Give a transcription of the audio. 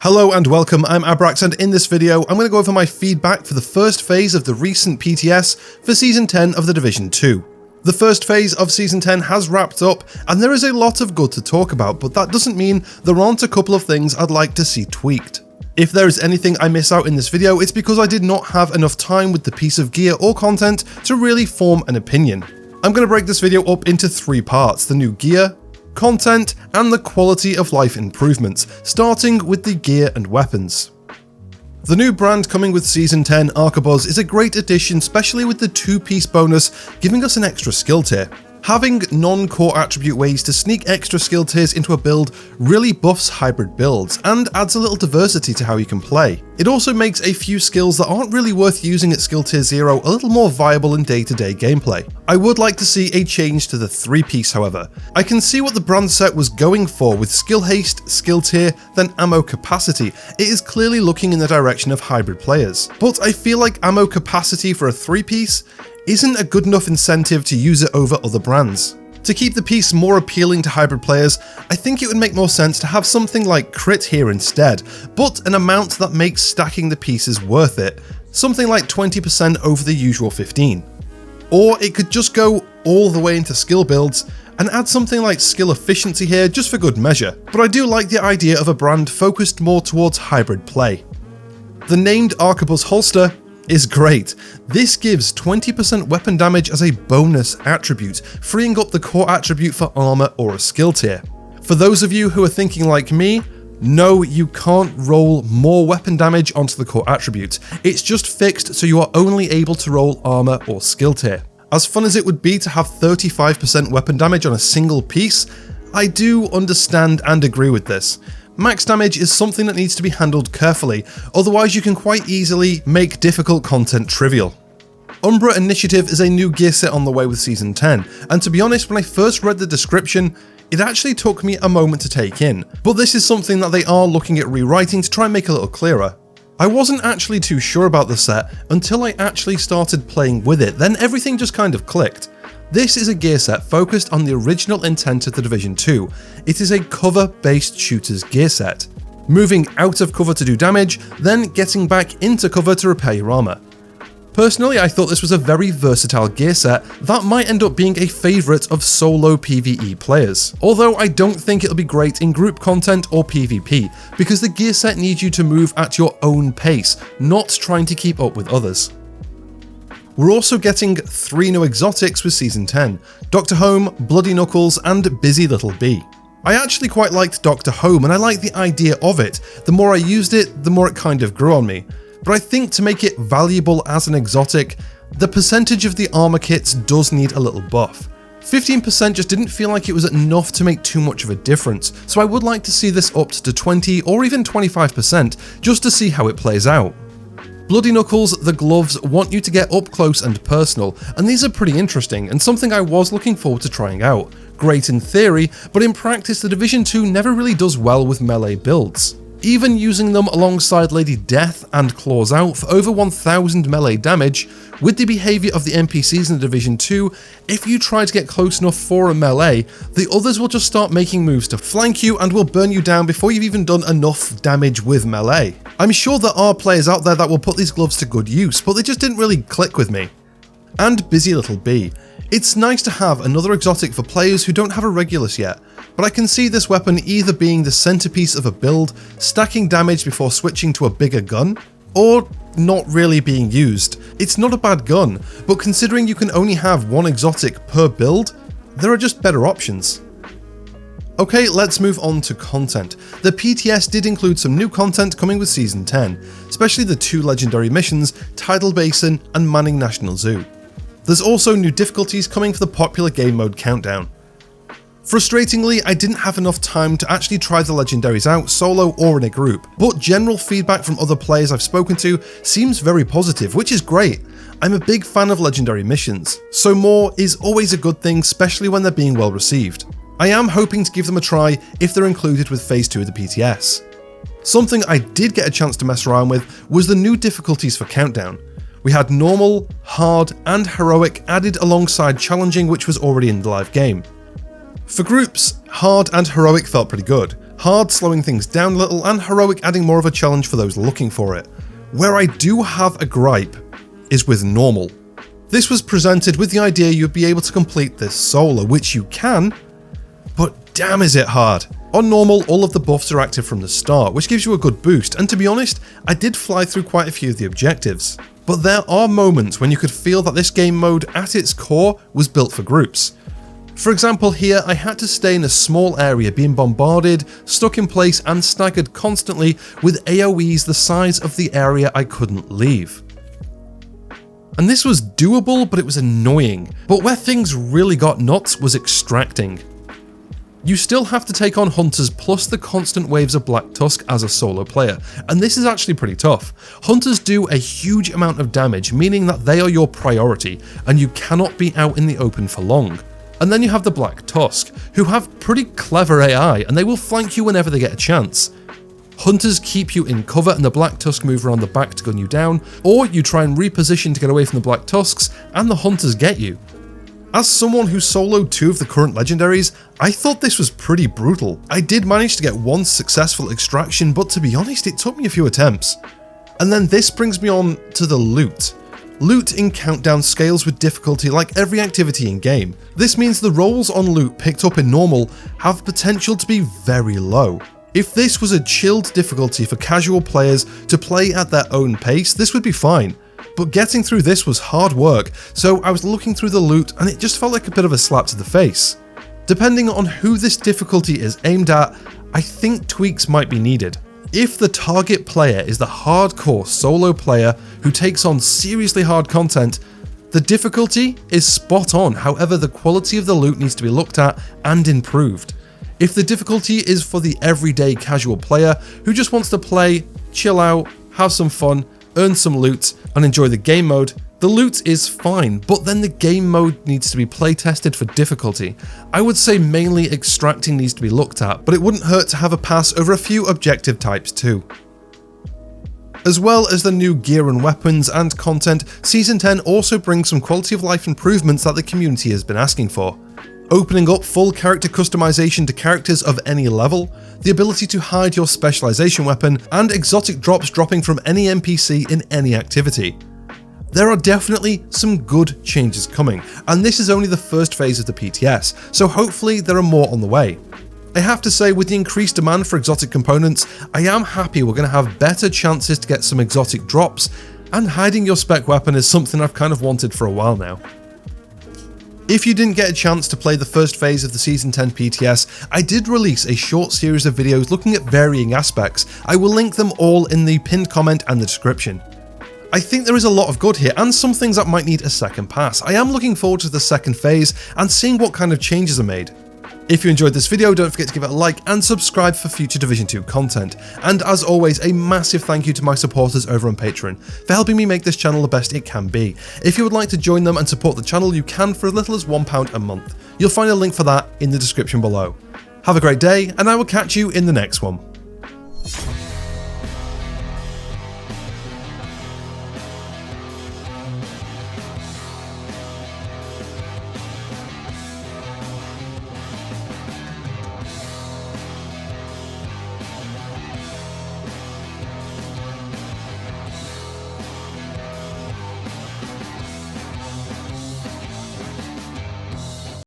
Hello and welcome, I'm Abrax, and in this video I'm going to go over my feedback for the first phase of the recent PTS for Season 10 of The Division 2. The first phase of Season 10 has wrapped up, and there is a lot of good to talk about, but that doesn't mean there aren't a couple of things I'd like to see tweaked. If there is anything I miss out in this video, it's because I did not have enough time with the piece of gear or content to really form an opinion. I'm going to break this video up into three parts: the new gear, content, and the quality of life improvements, starting with the gear and weapons. The new brand coming with Season 10, Arquebus, is a great addition, especially with the 2-piece bonus giving us an extra skill tier. Having non-core attribute ways to sneak extra skill tiers into a build really buffs hybrid builds and adds a little diversity to how you can play. It also makes a few skills that aren't really worth using at skill tier 0 a little more viable in day-to-day gameplay. I would like to see a change to the 3-piece, however. I can see what the brand set was going for with skill haste, skill tier, then ammo capacity. It is clearly looking in the direction of hybrid players. But I feel like ammo capacity for a 3-piece isn't a good enough incentive to use it over other brands. To keep the piece more appealing to hybrid players, I think it would make more sense to have something like crit here instead, but an amount that makes stacking the pieces worth it, something like 20% over the usual 15. Or it could just go all the way into skill builds and add something like skill efficiency here just for good measure, but I do like the idea of a brand focused more towards hybrid play. The named Arquebus holster is great. This gives 20% weapon damage as a bonus attribute, freeing up the core attribute for armor or a skill tier. For those of you who are thinking like me, no, you can't roll more weapon damage onto the core attribute. It's just fixed so you are only able to roll armor or skill tier. As fun as it would be to have 35% weapon damage on a single piece, I do understand and agree with this. Max damage is something that needs to be handled carefully, otherwise you can quite easily make difficult content trivial. Umbra Initiative is a new gear set on the way with Season 10, and to be honest, when I first read the description, it actually took me a moment to take in, but this is something that they are looking at rewriting to try and make a little clearer. I wasn't actually too sure about the set until I actually started playing with it, then everything just kind of clicked. This is a gear set focused on the original intent of The Division 2. It is a cover-based shooter's gear set. Moving out of cover to do damage, then getting back into cover to repair your armor. Personally, I thought this was a very versatile gear set that might end up being a favourite of solo PvE players. Although I don't think it'll be great in group content or PvP, because the gear set needs you to move at your own pace, not trying to keep up with others. We're also getting 3 new exotics with Season 10, Dr. Home, Bloody Knuckles, and Busy Little Bee. I actually quite liked Dr. Home and I liked the idea of it. The more I used it, the more it kind of grew on me. But I think to make it valuable as an exotic, the percentage of the armor kits does need a little buff. 15% just didn't feel like it was enough to make too much of a difference, so I would like to see this upped to 20 or even 25% just to see how it plays out. Bloody Knuckles, the gloves want you to get up close and personal, and these are pretty interesting and something I was looking forward to trying out. Great in theory, but in practice the Division 2 never really does well with melee builds. Even using them alongside Lady Death and Claws Out for over 1000 melee damage, with the behaviour of the NPCs in the Division 2, if you try to get close enough for a melee, the others will just start making moves to flank you and will burn you down before you've even done enough damage with melee. I'm sure there are players out there that will put these gloves to good use, but they just didn't really click with me. And Busy Little Bee. It's nice to have another exotic for players who don't have a Regulus yet, but I can see this weapon either being the centerpiece of a build, stacking damage before switching to a bigger gun, or not really being used. It's not a bad gun, but considering you can only have one exotic per build, there are just better options. Okay, let's move on to content. The PTS did include some new content coming with Season 10, especially the 2 legendary missions, Tidal Basin and Manning National Zoo. There's also new difficulties coming for the popular game mode Countdown. Frustratingly, I didn't have enough time to actually try the legendaries out solo or in a group, but general feedback from other players I've spoken to seems very positive, which is great. I'm a big fan of legendary missions, so more is always a good thing, especially when they're being well received. I am hoping to give them a try if they're included with Phase 2 of the PTS. Something I did get a chance to mess around with was the new difficulties for Countdown. We had normal, hard, and heroic added alongside challenging, which was already in the live game. For groups, hard and heroic felt pretty good. hard slowing things down a little, and heroic adding more of a challenge for those looking for it. Where I do have a gripe is with normal. This was presented with the idea you'd be able to complete this solo, which you can, but damn is it hard. On normal, all of the buffs are active from the start, which gives you a good boost, and to be honest, I did fly through quite a few of the objectives. But there are moments when you could feel that this game mode at its core was built for groups. For example, here I had to stay in a small area being bombarded, stuck in place and staggered constantly with AoEs the size of the area I couldn't leave. And this was doable, but it was annoying. But where things really got nuts was extracting. You still have to take on hunters plus the constant waves of Black Tusk as a solo player, and this is actually pretty tough. Hunters do a huge amount of damage, meaning that they are your priority, and you cannot be out in the open for long. And then you have the Black Tusk, who have pretty clever AI, and they will flank you whenever they get a chance. Hunters keep you in cover and the Black Tusk move around the back to gun you down, or you try and reposition to get away from the Black Tusks, and the Hunters get you. As someone who soloed 2 of the current legendaries, I thought this was pretty brutal. I did manage to get 1 successful extraction, but to be honest, it took me a few attempts. And then this brings me on to the loot. Loot in Countdown scales with difficulty like every activity in game. This means the rolls on loot picked up in normal have potential to be very low. If this was a chilled difficulty for casual players to play at their own pace, this would be fine. But getting through this was hard work, so I was looking through the loot and it just felt like a bit of a slap to the face. Depending on who this difficulty is aimed at, I think tweaks might be needed. If the target player is the hardcore solo player who takes on seriously hard content, the difficulty is spot on, however the quality of the loot needs to be looked at and improved. If the difficulty is for the everyday casual player who just wants to play, chill out, have some fun, earn some loot, and enjoy the game mode, the loot is fine, but then the game mode needs to be play tested for difficulty. I would say mainly extracting needs to be looked at, but it wouldn't hurt to have a pass over a few objective types too. As well as the new gear and weapons and content, Season 10 also brings some quality of life improvements that the community has been asking for. Opening up full character customization to characters of any level, the ability to hide your specialization weapon, and exotic drops dropping from any NPC in any activity. There are definitely some good changes coming, and this is only the first phase of the PTS, so hopefully there are more on the way. I have to say, with the increased demand for exotic components, I am happy we're going to have better chances to get some exotic drops, and hiding your spec weapon is something I've kind of wanted for a while now. If you didn't get a chance to play the first phase of the Season 10 PTS, I did release a short series of videos looking at varying aspects. I will link them all in the pinned comment and the description. I think there is a lot of good here and some things that might need a second pass. I am looking forward to the second phase and seeing what kind of changes are made. If you enjoyed this video, don't forget to give it a like and subscribe for future Division 2 content. And as always, a massive thank you to my supporters over on Patreon for helping me make this channel the best it can be. If you would like to join them and support the channel, you can for as little as £1 a month. You'll find a link for that in the description below. Have a great day, and I will catch you in the next one.